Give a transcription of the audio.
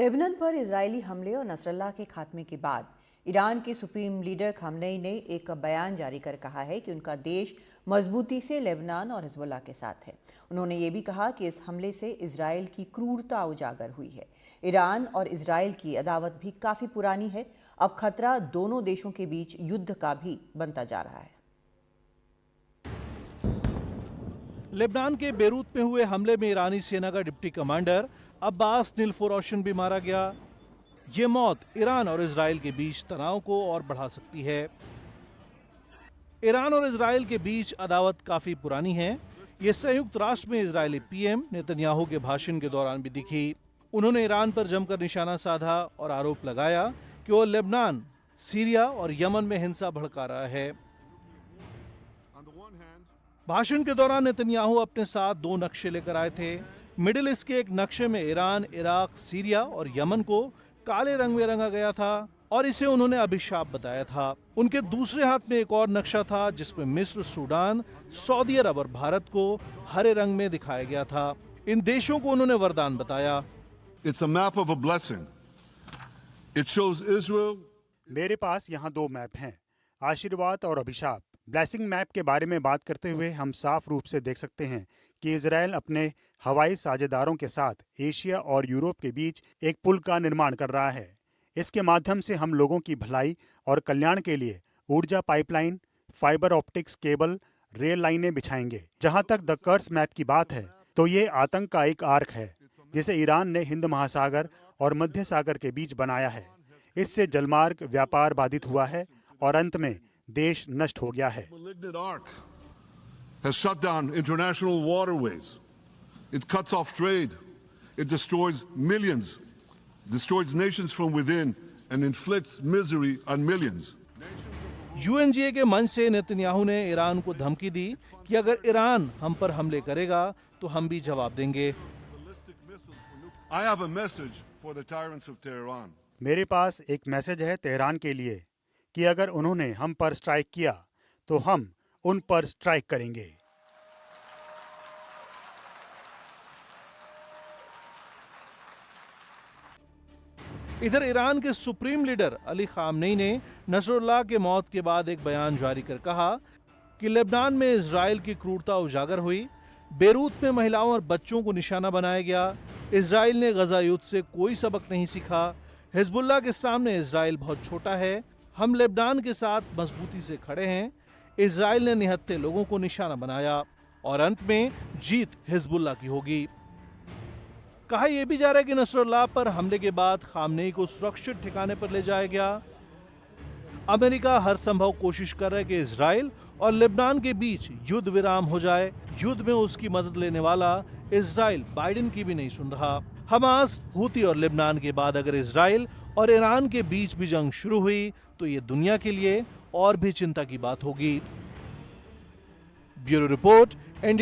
Lebanon पर Israeli हमले और नसरल्लाह के खात्मे के बाद ईरान के सुप्रीम लीडर खामनेई ने एक बयान जारी कर कहा है कि उनका देश मजबूती से लेबनान और हिजबुल्लाह के साथ है। उन्होंने ये भी कहा कि इस हमले से इजरायल की क्रूरता उजागर हुई है। ईरान और इजरायल की अदावत भी काफ़ी पुरानी है। अब खतरा दोनों देशों के बीच युद्ध का भी बनता जा रहा है। लेबनान के बेरूत में हुए हमले में ईरानी सेना का डिप्टी कमांडर अब्बास निलफोरोशन भी मारा गया। ये मौत ईरान और इजरायल के बीच तनाव को और बढ़ा सकती है। ईरान और इजरायल के बीच अदावत काफी पुरानी है। ये संयुक्त राष्ट्र में इजरायली पीएम नेतन्याहू के भाषण के दौरान भी दिखी। उन्होंने ईरान पर जमकर निशाना साधा और आरोप लगाया कि वो लेबनान, सीरिया और यमन में हिंसा भड़का रहा है। भाषण के दौरान नेतन्याहू अपने साथ 2 नक्शे लेकर आए थे। मिडिल ईस्ट के एक नक्शे में ईरान, इराक, सीरिया और यमन को काले रंग में रंगा गया था और इसे उन्होंने अभिशाप बताया था। उनके दूसरे हाथ में एक और नक्शा था जिसमें मिस्र, सूडान, सऊदी अरब और भारत को हरे रंग में दिखाया गया था। इन देशों को उन्होंने वरदान बताया। It's a map of a blessing. It shows Israel. मेरे पास यहाँ 2 मैप हैं, आशीर्वाद और अभिशाप। ब्लेसिंग मैप के बारे में बात करते हुए हम साफ रूप से देख सकते हैं कि इजरायल अपने हवाई साझेदारों के साथ एशिया और यूरोप के बीच एक पुल का निर्माण कर रहा है। इसके माध्यम से हम लोगों की भलाई और कल्याण के लिए ऊर्जा pipeline, fibre optics cable, rail लाइनें बिछाएंगे। जहां तक द कर्स मैप की बात है तो ये आतंक का एक आर्क है जिसे ईरान ने हिंद महासागर और मध्य सागर के बीच बनाया है। इससे जलमार्ग व्यापार बाधित हुआ है और अंत में देश नष्ट हो गया है। Malignant arc has shut down international waterways. It cuts off trade. It destroys millions, destroys nations from within, and inflicts misery on millions. UNGA के मंच से नेतन्याहू ने ईरान को धमकी दी कि अगर ईरान हम पर हमले करेगा तो हम भी जवाब देंगे। I have a message for the tyrants of Tehran. मेरे पास एक मैसेज है तेहरान के लिए कि अगर उन्होंने हम पर स्ट्राइक किया तो हम उन पर स्ट्राइक करेंगे। इधर ईरान के सुप्रीम लीडर अली खामनेई ने नसरुल्लाह के मौत के बाद एक बयान जारी कर कहा कि लेबनान में इजरायल की क्रूरता उजागर हुई। बेरूत में महिलाओं और बच्चों को निशाना बनाया गया। इजरायल ने गजा युद्ध से कोई सबक नहीं सीखा। हिजबुल्लाह के सामने इजरायल बहुत छोटा है। हम लेबनान के साथ मजबूती से खड़े हैं। इजरायल ने निहत्थे लोगों को निशाना बनाया और अंत में जीत हिजबुल्लाह की होगी। कहा यह भी जा रहा है कि नसरुल्लाह पर हमले के बाद खामनेई को सुरक्षित ठिकाने पर ले जाया गया। अमेरिका हर संभव कोशिश कर रहा है कि इजरायल और लेबनान के बीच युद्ध विराम हो जाए। युद्ध में उसकी मदद लेने वाला इजरायल बाइडेन की भी नहीं सुन रहा। हमास, हूती और लेबनान के बाद अगर इजरायल और ईरान के बीच भी जंग शुरू हुई तो ये दुनिया के लिए और भी चिंता की बात होगी। Bureau report, NDTV.